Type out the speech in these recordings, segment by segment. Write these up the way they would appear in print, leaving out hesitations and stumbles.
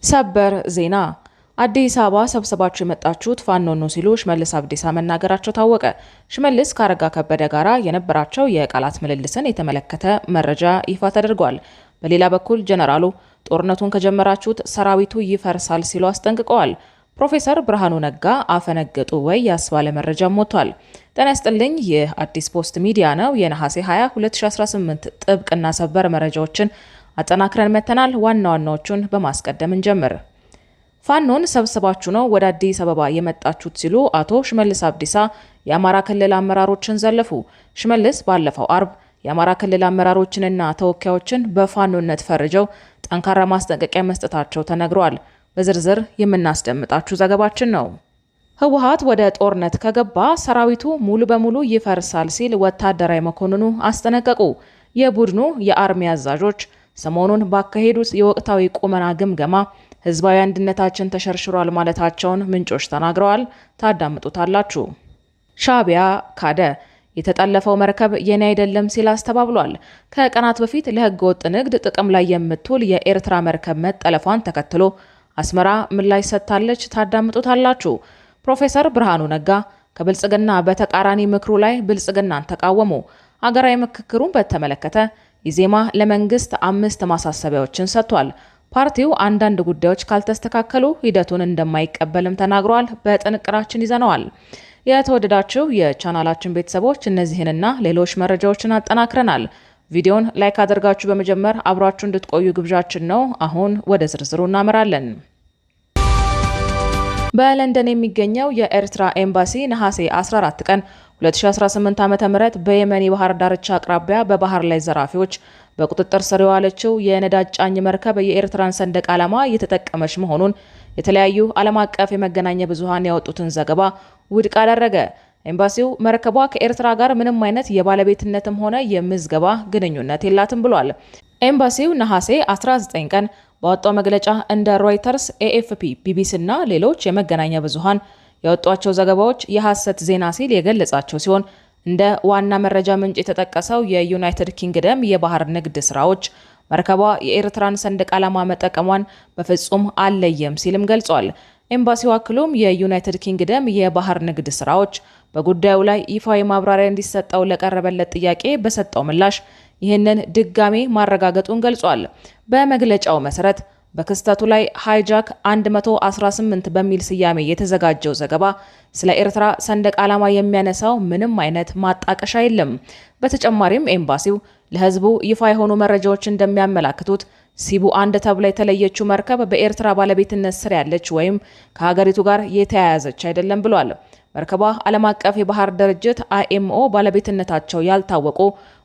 ሰበር ዜና አዲስ አበባ ሰብስባችሁ የመጣችሁት ፋኖን ነው ሲሉ ሽመልስ አብዲሳ መናገራቸው ታወቀ። ሽመልስ ከአረጋ ከበደ ጋር የነበራቸው የቃላት ምልልስን የተመለከተ መረጃ ይፋ ተደርጓል። በሌላ በኩል ጀነራሉ ጦርነቱን ከጀመራችሁት ሰራዊቱ ይፈርሳል ሲሉ አስጠንቅቀዋል። ፕሮፌሰር ብርሃኑ ነጋ አፈነገጡ ወይ ያስባለ መረጃም ወጥቷል። ጤና ይስጥልኝ፣ ይህ አዲስ ፖስት ሚዲያ ነው። የነሐሴ 20 2018 ጥብቅና ሰበር መረጃዎችን አጠናክረን መተናል። ዋና ዋናዎቹን በማስቀደም እንጀምር። ፋኖን ሰብስባችሁ ነው ወደ አዲስ አበባ የመጣችሁት ሲሉ አቶ ሽመልስ አብዲሳ የአማራ ክልል አመራሮችን ዘለፉ። ሽመልስ ባለፈው አርብ የአማራ ክልል አመራሮችንና ተወካዮችን በፋኖነት ፈርጀው ጠንካራ ማስጠንቀቂያ መስጠታቸው ተነግሯል። በዝርዝር የምናስደምጣችሁ ዘገባችን ነው። ህወሓት ወደ ጦርነት ከገባ ሰራዊቱ ሙሉ በሙሉ ይፈርሳል ሲል ወታደራዊ መኮንኑ አስጠነቀቁ። የቡድኑ የአርሚ አዛዦች ሰሞኑን ባካሄዱት የወቅታዊ ቁመና ግምገማ ህዝባዊ አንድነታችን ተሸርሽሯል ማለታቸውን ምንጮች ተናግረዋል። ታዳምጡታላችሁ። ሻዕቢያ ካደ። የተጠለፈው መርከብ የኔ አይደለም ሲል አስተባብሏል። ከቀናት በፊት ለህገ ወጥ ንግድ ጥቅም ላይ የምትውል የኤርትራ መርከብ መጠለፏን ተከትሎ አስመራ ምላሽ ሰጥታለች። ታዳምጡታላችሁ። ፕሮፌሰር ብርሃኑ ነጋ ከብልጽግና በተቃራኒ ምክሩ ላይ ብልጽግናን ተቃወሙ። አገራዊ ምክክሩን በተመለከተ ኢዜማ ለመንግስት 5 ማሳሰቢያዎችን ሰጥቷል። ፓርቲው አንዳንድ ጉዳዮች ካልተስተካከሉ ሂደቱን እንደማይቀበልም ተናግሯል። በጥንቅራችን ይዘነዋል። የተወደዳችሁ የቻናላችን ቤተሰቦች እነዚህንና ሌሎች መረጃዎችን አጠናክረናል። ቪዲዮን ላይክ አድርጋችሁ በመጀመር አብራችሁ እንድትቆዩ ግብዣችን ነው። አሁን ወደ ዝርዝሩ እናመራለን። በለንደን የሚገኘው የኤርትራ ኤምባሲ ነሐሴ 14 ቀን 2018 ዓ.ም በየመን ባህር ዳርቻ አቅራቢያ በባህር ላይ ዘራፊዎች በቁጥጥር ስር የዋለችው የነዳጅ ጫኝ መርከብ የኤርትራን ሰንደቅ ዓላማ እየተጠቀመች መሆኑን የተለያዩ ዓለም አቀፍ የመገናኛ ብዙሃን ያወጡትን ዘገባ ውድቅ አደረገ። ኤምባሲው መርከቧ ከኤርትራ ጋር ምንም አይነት የባለቤትነትም ሆነ የምዝገባ ግንኙነት የላትም ብሏል። ኤምባሲው ነሐሴ 19 ቀን ባወጣው መግለጫ እንደ ሮይተርስ፣ ኤኤፍፒ፣ ቢቢሲ እና ሌሎች የመገናኛ ብዙሃን ያወጧቸው ዘገባዎች የሐሰት ዜና ሲል የገለጻቸው ሲሆን እንደ ዋና መረጃ ምንጭ የተጠቀሰው የዩናይትድ ኪንግደም የባህር ንግድ ስራዎች መርከቧ የኤርትራን ሰንደቅ ዓላማ መጠቀሟን በፍጹም አልለየም ሲልም ገልጿል። ኤምባሲው አክሎም የዩናይትድ ኪንግደም የባህር ንግድ ስራዎች በጉዳዩ ላይ ይፋዊ ማብራሪያ እንዲሰጠው ለቀረበለት ጥያቄ በሰጠው ምላሽ ይህንን ድጋሜ ማረጋገጡን ገልጿል። በመግለጫው መሰረት በክስተቱ ላይ ሃይጃክ 118 በሚል ስያሜ የተዘጋጀው ዘገባ ስለ ኤርትራ ሰንደቅ ዓላማ የሚያነሳው ምንም አይነት ማጣቀሻ የለም። በተጨማሪም ኤምባሲው ለሕዝቡ ይፋ የሆኑ መረጃዎች እንደሚያመላክቱት ሲቡ 1 ተብላ የተለየችው መርከብ በኤርትራ ባለቤትነት ስር ያለች ወይም ከሀገሪቱ ጋር የተያያዘች አይደለም ብሏል። መርከቧ ዓለም አቀፍ የባህር ድርጅት IMO ባለቤትነታቸው ያልታወቁ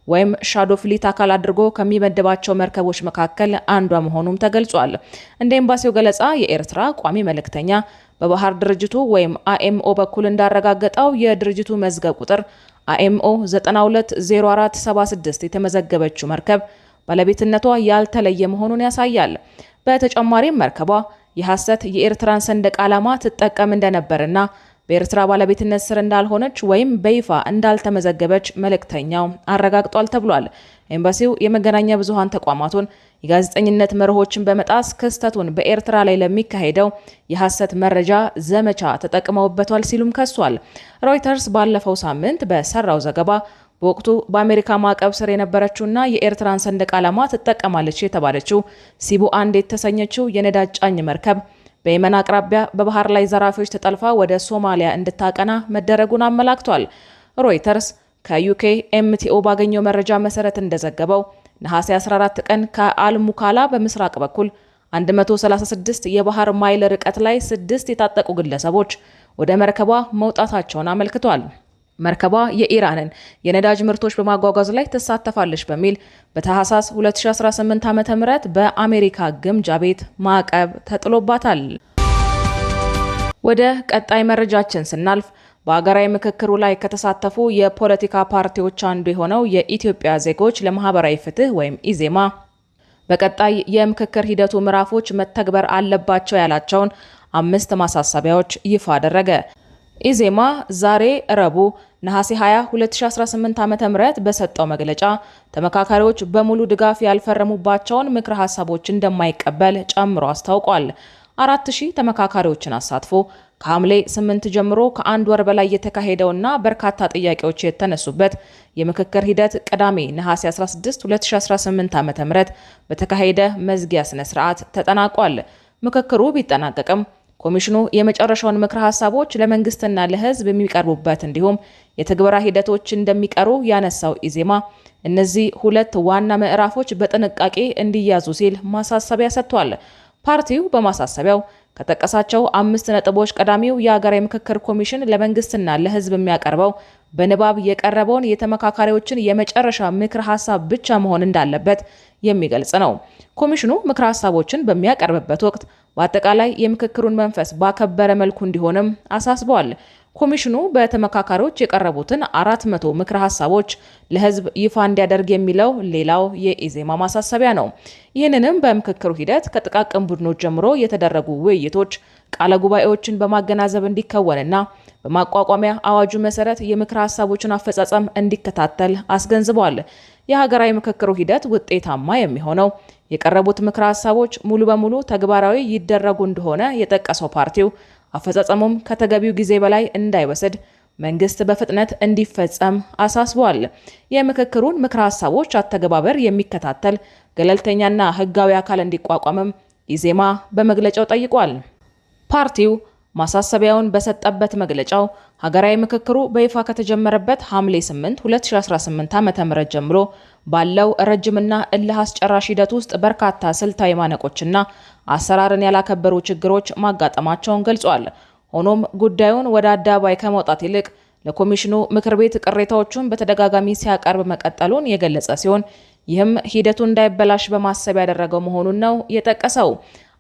ወይም ሻዶ ፍሊት አካል አድርጎ ከሚመደባቸው መርከቦች መካከል አንዷ መሆኑም ተገልጿል። እንደ ኤምባሲው ገለጻ የኤርትራ ቋሚ መልእክተኛ በባህር ድርጅቱ ወይም IMO በኩል እንዳረጋገጠው የድርጅቱ መዝገብ ቁጥር IMO 920476 የተመዘገበችው መርከብ ባለቤትነቷ ያልተለየ መሆኑን ያሳያል። በተጨማሪም መርከቧ የሐሰት የኤርትራን ሰንደቅ ዓላማ ትጠቀም እንደነበርና በኤርትራ ባለቤትነት ስር እንዳልሆነች ወይም በይፋ እንዳልተመዘገበች መልእክተኛው አረጋግጧል ተብሏል። ኤምባሲው የመገናኛ ብዙሃን ተቋማቱን የጋዜጠኝነት መርሆችን በመጣስ ክስተቱን በኤርትራ ላይ ለሚካሄደው የሐሰት መረጃ ዘመቻ ተጠቅመውበታል ሲሉም ከሷል። ሮይተርስ ባለፈው ሳምንት በሰራው ዘገባ በወቅቱ በአሜሪካ ማዕቀብ ስር የነበረችውና የኤርትራን ሰንደቅ ዓላማ ትጠቀማለች የተባለችው ሲቡ 1 የተሰኘችው የነዳጅ ጫኝ መርከብ በየመን አቅራቢያ በባህር ላይ ዘራፊዎች ተጠልፋ ወደ ሶማሊያ እንድታቀና መደረጉን አመላክቷል። ሮይተርስ ከዩኬ MTO ባገኘው መረጃ መሰረት እንደዘገበው ነሐሴ 14 ቀን ከአልሙካላ በምስራቅ በኩል 136 የባህር ማይል ርቀት ላይ 6 የታጠቁ ግለሰቦች ወደ መርከቧ መውጣታቸውን አመልክቷል። መርከቧ የኢራንን የነዳጅ ምርቶች በማጓጓዝ ላይ ትሳተፋለች በሚል በታህሳስ 2018 ዓ.ም በአሜሪካ ግምጃ ቤት ማዕቀብ ተጥሎባታል። ወደ ቀጣይ መረጃችን ስናልፍ በሀገራዊ ምክክሩ ላይ ከተሳተፉ የፖለቲካ ፓርቲዎች አንዱ የሆነው የኢትዮጵያ ዜጎች ለማህበራዊ ፍትህ ወይም ኢዜማ በቀጣይ የምክክር ሂደቱ ምዕራፎች መተግበር አለባቸው ያላቸውን 5 ማሳሰቢያዎች ይፋ አደረገ። ኢዜማ ዛሬ ረቡዕ ነሐሴ 20 2018 ዓ.ም በሰጠው መግለጫ ተመካካሪዎች በሙሉ ድጋፍ ያልፈረሙባቸውን ምክረ ሐሳቦች እንደማይቀበል ጨምሮ አስታውቋል። 4000 ተመካካሪዎችን አሳትፎ ከሐምሌ 8 ጀምሮ ከአንድ ወር በላይ የተካሄደውና በርካታ ጥያቄዎች የተነሱበት የምክክር ሂደት ቅዳሜ ነሐሴ 16 2018 ዓ.ም በተካሄደ መዝጊያ ስነ ስርዓት ተጠናቋል። ምክክሩ ቢጠናቀቅም ኮሚሽኑ የመጨረሻውን ምክረ ሐሳቦች ለመንግስትና ለሕዝብ የሚቀርቡበት እንዲሁም የትግበራ ሂደቶች እንደሚቀሩ ያነሳው ኢዜማ እነዚህ ሁለት ዋና ምዕራፎች በጥንቃቄ እንዲያዙ ሲል ማሳሰቢያ ሰጥቷል። ፓርቲው በማሳሰቢያው ከጠቀሳቸው 5 ነጥቦች ቀዳሚው የሀገራዊ ምክክር ኮሚሽን ለመንግስትና ለሕዝብ የሚያቀርበው በንባብ የቀረበውን የተመካካሪዎችን የመጨረሻ ምክረ ሐሳብ ብቻ መሆን እንዳለበት የሚገልጽ ነው። ኮሚሽኑ ምክረ ሐሳቦችን በሚያቀርብበት ወቅት በአጠቃላይ የምክክሩን መንፈስ ባከበረ መልኩ እንዲሆንም አሳስበዋል። ኮሚሽኑ በተመካካሪዎች የቀረቡትን 400 ምክረ ሐሳቦች ለሕዝብ ይፋ እንዲያደርግ የሚለው ሌላው የኢዜማ ማሳሰቢያ ነው። ይህንንም በምክክሩ ሂደት ከጥቃቅን ቡድኖች ጀምሮ የተደረጉ ውይይቶች ቃለ ጉባኤዎችን በማገናዘብ እንዲከወንና በማቋቋሚያ አዋጁ መሰረት የምክረ ሐሳቦችን አፈጻጸም እንዲከታተል አስገንዝበዋል። የሀገራዊ ምክክሩ ሂደት ውጤታማ የሚሆነው የቀረቡት ምክረ ሐሳቦች ሙሉ በሙሉ ተግባራዊ ይደረጉ እንደሆነ የጠቀሰው ፓርቲው አፈጻጸሙም ከተገቢው ጊዜ በላይ እንዳይወስድ መንግስት በፍጥነት እንዲፈጸም አሳስቧል። የምክክሩን ምክረ ሐሳቦች አተገባበር የሚከታተል ገለልተኛና ሕጋዊ አካል እንዲቋቋምም ኢዜማ በመግለጫው ጠይቋል። ፓርቲው ማሳሰቢያውን በሰጠበት መግለጫው ሀገራዊ ምክክሩ በይፋ ከተጀመረበት ሐምሌ 8 2018 ዓ.ም ጀምሮ ባለው ረጅምና እልህ አስጨራሽ ሂደት ውስጥ በርካታ ስልታዊ ማነቆችና አሰራርን ያላከበሩ ችግሮች ማጋጠማቸውን ገልጿል። ሆኖም ጉዳዩን ወደ አደባባይ ከመውጣት ይልቅ ለኮሚሽኑ ምክር ቤት ቅሬታዎቹን በተደጋጋሚ ሲያቀርብ መቀጠሉን የገለጸ ሲሆን ይህም ሂደቱ እንዳይበላሽ በማሰብ ያደረገው መሆኑን ነው የጠቀሰው።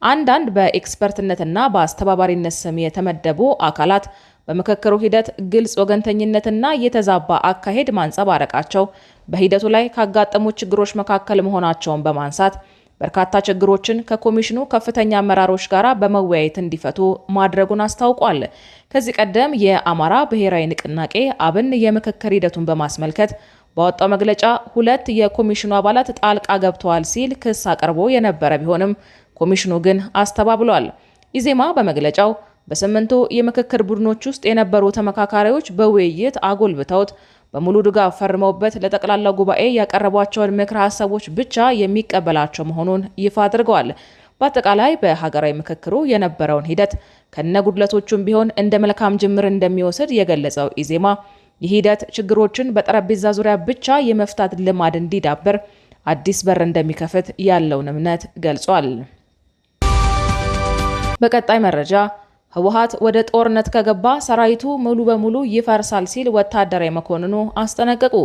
አንዳንድ በኤክስፐርትነትና በአስተባባሪነት ስም የተመደቡ አካላት በምክክሩ ሂደት ግልጽ ወገንተኝነትና የተዛባ አካሄድ ማንጸባረቃቸው በሂደቱ ላይ ካጋጠሙ ችግሮች መካከል መሆናቸውን በማንሳት በርካታ ችግሮችን ከኮሚሽኑ ከፍተኛ አመራሮች ጋር በመወያየት እንዲፈቱ ማድረጉን አስታውቋል። ከዚህ ቀደም የአማራ ብሔራዊ ንቅናቄ አብን የምክክር ሂደቱን በማስመልከት ባወጣው መግለጫ 2 የኮሚሽኑ አባላት ጣልቃ ገብተዋል ሲል ክስ አቅርቦ የነበረ ቢሆንም ኮሚሽኑ ግን አስተባብሏል። ኢዜማ በመግለጫው በ8ቱ የምክክር ቡድኖች ውስጥ የነበሩ ተመካካሪዎች በውይይት አጎልብተውት በሙሉ ድጋፍ ፈርመውበት ለጠቅላላ ጉባኤ ያቀረቧቸውን ምክረ ሐሳቦች ብቻ የሚቀበላቸው መሆኑን ይፋ አድርገዋል። በአጠቃላይ በሀገራዊ ምክክሩ የነበረውን ሂደት ከነጉድለቶቹም ቢሆን እንደ መልካም ጅምር እንደሚወስድ የገለጸው ኢዜማ ይህ ሂደት ችግሮችን በጠረጴዛ ዙሪያ ብቻ የመፍታት ልማድ እንዲዳብር አዲስ በር እንደሚከፍት ያለውን እምነት ገልጿል። በቀጣይ መረጃ ህወሓት ወደ ጦርነት ከገባ ሰራዊቱ ሙሉ በሙሉ ይፈርሳል ሲል ወታደራዊ መኮንኑ አስጠነቀቁ።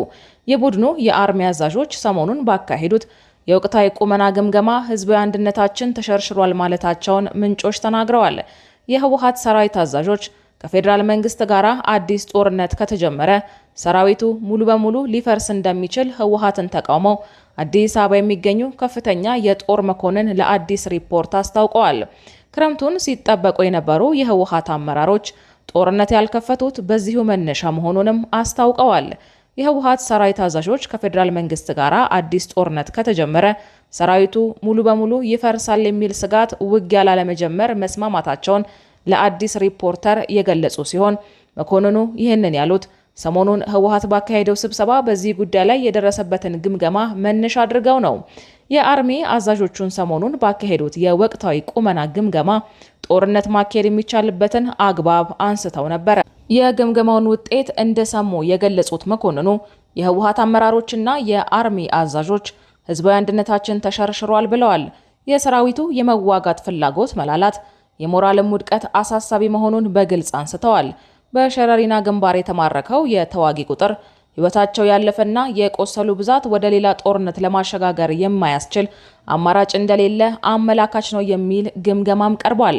የቡድኑ የአርሚ አዛዦች ሰሞኑን ባካሄዱት የወቅታዊ ቁመና ግምገማ ህዝባዊ አንድነታችን ተሸርሽሯል ማለታቸውን ምንጮች ተናግረዋል። የህወሓት ሰራዊት አዛዦች ከፌዴራል መንግስት ጋር አዲስ ጦርነት ከተጀመረ ሰራዊቱ ሙሉ በሙሉ ሊፈርስ እንደሚችል ህወሓትን ተቃውመው አዲስ አበባ የሚገኙ ከፍተኛ የጦር መኮንን ለአዲስ ሪፖርት አስታውቀዋል። ክረምቱን ሲጠበቁ የነበሩ የህወሓት አመራሮች ጦርነት ያልከፈቱት በዚሁ መነሻ መሆኑንም አስታውቀዋል። የህወሓት ሰራዊት አዛዦች ከፌዴራል መንግስት ጋር አዲስ ጦርነት ከተጀመረ ሰራዊቱ ሙሉ በሙሉ ይፈርሳል የሚል ስጋት ውጊያ ላለመጀመር መስማማታቸውን ለአዲስ ሪፖርተር የገለጹ ሲሆን መኮንኑ ይህንን ያሉት ሰሞኑን ህወሓት ባካሄደው ስብሰባ በዚህ ጉዳይ ላይ የደረሰበትን ግምገማ መነሻ አድርገው ነው። የአርሚ አዛዦቹን ሰሞኑን ባካሄዱት የወቅታዊ ቁመና ግምገማ ጦርነት ማካሄድ የሚቻልበትን አግባብ አንስተው ነበር። የግምገማውን ውጤት እንደሰሙ የገለጹት መኮንኑ የህወሓት አመራሮችና የአርሚ አዛዦች ህዝባዊ አንድነታችን ተሸርሽሯል ብለዋል። የሰራዊቱ የመዋጋት ፍላጎት መላላት፣ የሞራልም ውድቀት አሳሳቢ መሆኑን በግልጽ አንስተዋል። በሸረሪና ግንባር የተማረከው የተዋጊ ቁጥር ህይወታቸው ያለፈና የቆሰሉ ብዛት ወደ ሌላ ጦርነት ለማሸጋገር የማያስችል አማራጭ እንደሌለ አመላካች ነው የሚል ግምገማም ቀርቧል።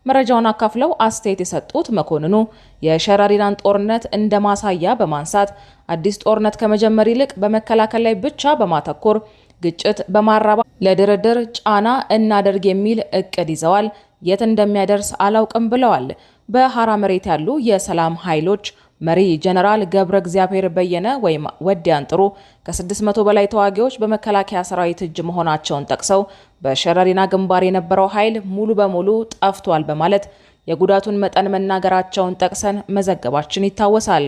መረጃውን አካፍለው አስተያየት የሰጡት መኮንኑ የሸረሪናን ጦርነት እንደ ማሳያ በማንሳት አዲስ ጦርነት ከመጀመር ይልቅ በመከላከል ላይ ብቻ በማተኮር ግጭት በማራባት ለድርድር ጫና እናደርግ የሚል እቅድ ይዘዋል። የት እንደሚያደርስ አላውቅም ብለዋል። በሐራ መሬት ያሉ የሰላም ኃይሎች መሪ ጀነራል ገብረ እግዚአብሔር በየነ ወይም ወዲያን ጥሩ ከ600 በላይ ተዋጊዎች በመከላከያ ሰራዊት እጅ መሆናቸውን ጠቅሰው በሸረሪና ግንባር የነበረው ኃይል ሙሉ በሙሉ ጠፍቷል በማለት የጉዳቱን መጠን መናገራቸውን ጠቅሰን መዘገባችን ይታወሳል።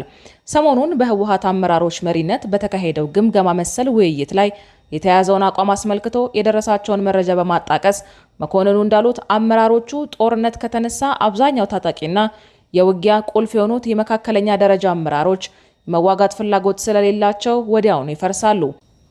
ሰሞኑን በህወሓት አመራሮች መሪነት በተካሄደው ግምገማ መሰል ውይይት ላይ የተያዘውን አቋም አስመልክቶ የደረሳቸውን መረጃ በማጣቀስ መኮንኑ እንዳሉት አመራሮቹ ጦርነት ከተነሳ አብዛኛው ታጣቂና የውጊያ ቁልፍ የሆኑት የመካከለኛ ደረጃ አመራሮች መዋጋት ፍላጎት ስለሌላቸው ወዲያውኑ ይፈርሳሉ፣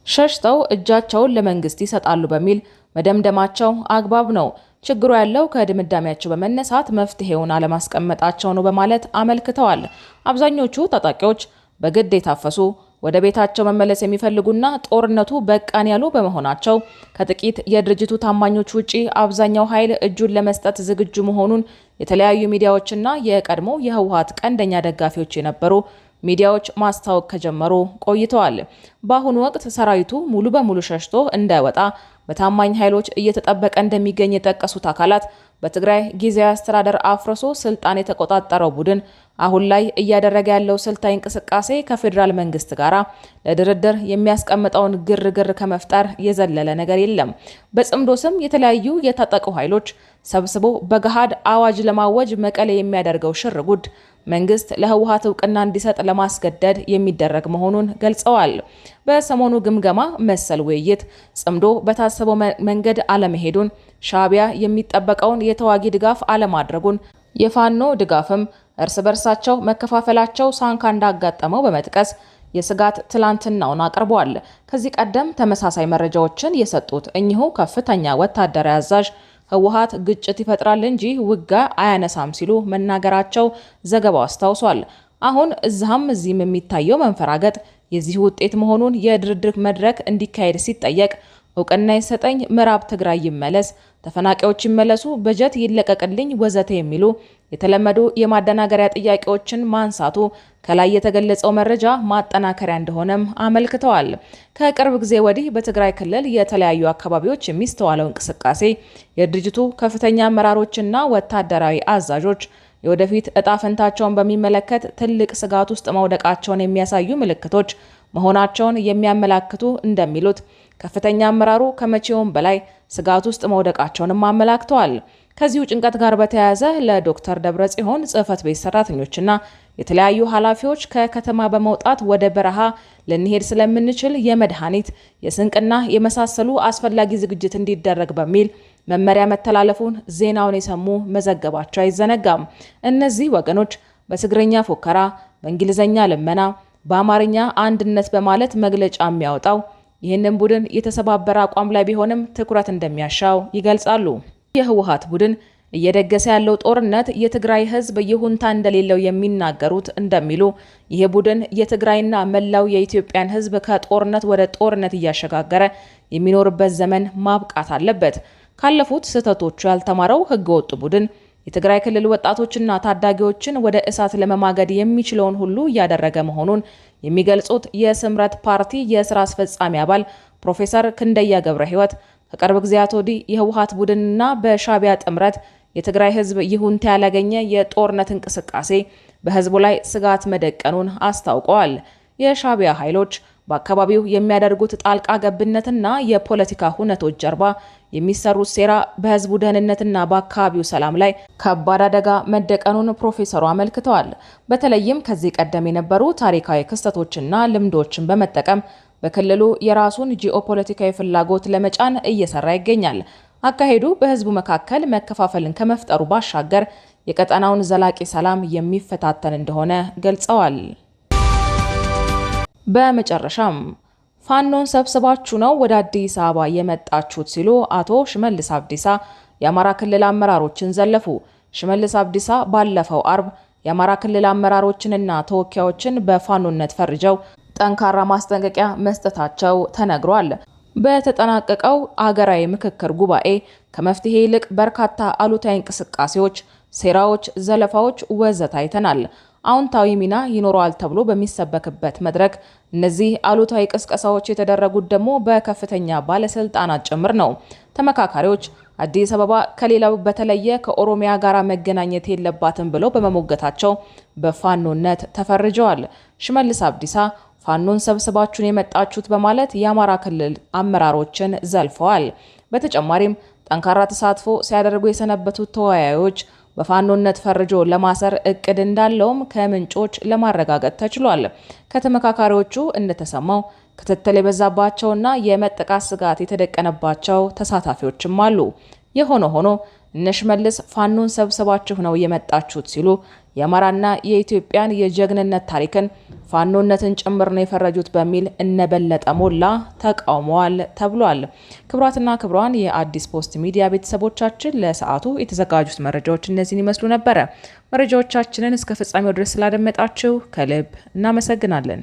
ሸሽተው እጃቸውን ለመንግስት ይሰጣሉ በሚል መደምደማቸው አግባብ ነው። ችግሩ ያለው ከድምዳሜያቸው በመነሳት መፍትሄውን አለማስቀመጣቸው ነው በማለት አመልክተዋል። አብዛኞቹ ታጣቂዎች በግድ የታፈሱ ወደ ቤታቸው መመለስ የሚፈልጉና ጦርነቱ በቃን ያሉ በመሆናቸው ከጥቂት የድርጅቱ ታማኞች ውጪ አብዛኛው ኃይል እጁን ለመስጠት ዝግጁ መሆኑን የተለያዩ ሚዲያዎችና የቀድሞ የህወሓት ቀንደኛ ደጋፊዎች የነበሩ ሚዲያዎች ማስታወቅ ከጀመሩ ቆይተዋል። በአሁኑ ወቅት ሰራዊቱ ሙሉ በሙሉ ሸሽቶ እንዳይወጣ በታማኝ ኃይሎች እየተጠበቀ እንደሚገኝ የጠቀሱት አካላት በትግራይ ጊዜያዊ አስተዳደር አፍርሶ ስልጣን የተቆጣጠረው ቡድን አሁን ላይ እያደረገ ያለው ስልታዊ እንቅስቃሴ ከፌዴራል መንግስት ጋር ለድርድር የሚያስቀምጠውን ግርግር ከመፍጠር የዘለለ ነገር የለም። በጽምዶ ስም የተለያዩ የታጠቁ ኃይሎች ሰብስቦ በገሃድ አዋጅ ለማወጅ መቀሌ የሚያደርገው ሽርጉድ መንግስት ለህወሓት እውቅና እንዲሰጥ ለማስገደድ የሚደረግ መሆኑን ገልጸዋል። በሰሞኑ ግምገማ መሰል ውይይት ጽምዶ በታሰበው መንገድ አለመሄዱን፣ ሻዕቢያ የሚጠበቀውን የተዋጊ ድጋፍ አለማድረጉን፣ የፋኖ ድጋፍም እርስ በርሳቸው መከፋፈላቸው ሳንካ እንዳጋጠመው በመጥቀስ የስጋት ትላንትናውን አቅርበዋል። ከዚህ ቀደም ተመሳሳይ መረጃዎችን የሰጡት እኚሁ ከፍተኛ ወታደራዊ አዛዥ ህወሓት ግጭት ይፈጥራል እንጂ ውጋ አያነሳም ሲሉ መናገራቸው ዘገባው አስታውሷል። አሁን እዚህም የሚታየው መንፈራገጥ የዚህ ውጤት መሆኑን የድርድር መድረክ እንዲካሄድ ሲጠየቅ እውቅና ይሰጠኝ፣ ምዕራብ ትግራይ ይመለስ፣ ተፈናቃዮች ይመለሱ፣ በጀት ይለቀቅልኝ ወዘተ የሚሉ የተለመዱ የማደናገሪያ ጥያቄዎችን ማንሳቱ ከላይ የተገለጸው መረጃ ማጠናከሪያ እንደሆነም አመልክተዋል። ከቅርብ ጊዜ ወዲህ በትግራይ ክልል የተለያዩ አካባቢዎች የሚስተዋለው እንቅስቃሴ የድርጅቱ ከፍተኛ አመራሮችና ወታደራዊ አዛዦች የወደፊት እጣ ፈንታቸውን በሚመለከት ትልቅ ስጋት ውስጥ መውደቃቸውን የሚያሳዩ ምልክቶች መሆናቸውን የሚያመላክቱ እንደሚሉት ከፍተኛ አመራሩ ከመቼውም በላይ ስጋት ውስጥ መውደቃቸውንም አመላክተዋል። ከዚሁ ጭንቀት ጋር በተያያዘ ለዶክተር ደብረጽዮን ጽህፈት ቤት ሰራተኞችና የተለያዩ ኃላፊዎች ከከተማ በመውጣት ወደ በረሃ ልንሄድ ስለምንችል የመድኃኒት የስንቅና የመሳሰሉ አስፈላጊ ዝግጅት እንዲደረግ በሚል መመሪያ መተላለፉን ዜናውን የሰሙ መዘገባቸው አይዘነጋም። እነዚህ ወገኖች በትግረኛ ፉከራ፣ በእንግሊዝኛ ልመና፣ በአማርኛ አንድነት በማለት መግለጫ የሚያወጣው ይህንን ቡድን የተሰባበረ አቋም ላይ ቢሆንም ትኩረት እንደሚያሻው ይገልጻሉ። የህወሓት ቡድን እየደገሰ ያለው ጦርነት የትግራይ ህዝብ ይሁንታ እንደሌለው የሚናገሩት እንደሚሉ ይህ ቡድን የትግራይና መላው የኢትዮጵያን ህዝብ ከጦርነት ወደ ጦርነት እያሸጋገረ የሚኖርበት ዘመን ማብቃት አለበት። ካለፉት ስህተቶቹ ያልተማረው ህገወጥ ቡድን የትግራይ ክልል ወጣቶችና ታዳጊዎችን ወደ እሳት ለመማገድ የሚችለውን ሁሉ እያደረገ መሆኑን የሚገልጹት የስምረት ፓርቲ የስራ አስፈጻሚ አባል ፕሮፌሰር ክንደያ ገብረ ህይወት ከቅርብ ጊዜያት ወዲህ የህወሓት ቡድንና በሻዕቢያ ጥምረት የትግራይ ህዝብ ይሁንታ ያላገኘ የጦርነት እንቅስቃሴ በህዝቡ ላይ ስጋት መደቀኑን አስታውቀዋል። የሻዕቢያ ኃይሎች በአካባቢው የሚያደርጉት ጣልቃ ገብነትና የፖለቲካ ሁነቶች ጀርባ የሚሰሩት ሴራ በህዝቡ ደህንነትና በአካባቢው ሰላም ላይ ከባድ አደጋ መደቀኑን ፕሮፌሰሩ አመልክተዋል። በተለይም ከዚህ ቀደም የነበሩ ታሪካዊ ክስተቶችና ልምዶችን በመጠቀም በክልሉ የራሱን ጂኦፖለቲካዊ ፍላጎት ለመጫን እየሰራ ይገኛል። አካሄዱ በህዝቡ መካከል መከፋፈልን ከመፍጠሩ ባሻገር የቀጠናውን ዘላቂ ሰላም የሚፈታተን እንደሆነ ገልጸዋል። በመጨረሻም ፋኖን ሰብስባችሁ ነው ወደ አዲስ አበባ የመጣችሁት ሲሉ አቶ ሽመልስ አብዲሳ የአማራ ክልል አመራሮችን ዘለፉ። ሽመልስ አብዲሳ ባለፈው አርብ የአማራ ክልል አመራሮችንና ተወካዮችን በፋኖነት ፈርጀው ጠንካራ ማስጠንቀቂያ መስጠታቸው ተነግሯል። በተጠናቀቀው አገራዊ ምክክር ጉባኤ ከመፍትሄ ይልቅ በርካታ አሉታዊ እንቅስቃሴዎች፣ ሴራዎች፣ ዘለፋዎች ወዘተ አይተናል። አዎንታዊ ሚና ይኖረዋል ተብሎ በሚሰበክበት መድረክ እነዚህ አሉታዊ ቅስቀሳዎች የተደረጉት ደግሞ በከፍተኛ ባለስልጣናት ጭምር ነው። ተመካካሪዎች አዲስ አበባ ከሌላው በተለየ ከኦሮሚያ ጋር መገናኘት የለባትም ብለው በመሞገታቸው በፋኖነት ተፈርጀዋል። ሽመልስ አብዲሳ ፋኖን ሰብስባችሁን የመጣችሁት በማለት የአማራ ክልል አመራሮችን ዘልፈዋል። በተጨማሪም ጠንካራ ተሳትፎ ሲያደርጉ የሰነበቱት ተወያዮች በፋኖነት ፈርጆ ለማሰር እቅድ እንዳለውም ከምንጮች ለማረጋገጥ ተችሏል። ከተመካካሪዎቹ እንደተሰማው ክትትል የበዛባቸውና የመጠቃት ስጋት የተደቀነባቸው ተሳታፊዎችም አሉ። የሆነ ሆኖ እነ ሽመልስ ፋኖን ሰብስባችሁ ነው የመጣችሁት ሲሉ የአማራና የኢትዮጵያን የጀግንነት ታሪክን ፋኖነትን ጭምር ነው የፈረጁት በሚል እነበለጠ ሞላ ተቃውመዋል ተብሏል። ክቡራትና ክቡራን የአዲስ ፖስት ሚዲያ ቤተሰቦቻችን ለሰዓቱ የተዘጋጁት መረጃዎች እነዚህን ይመስሉ ነበረ። መረጃዎቻችንን እስከ ፍጻሜው ድረስ ስላደመጣችሁ ከልብ እናመሰግናለን።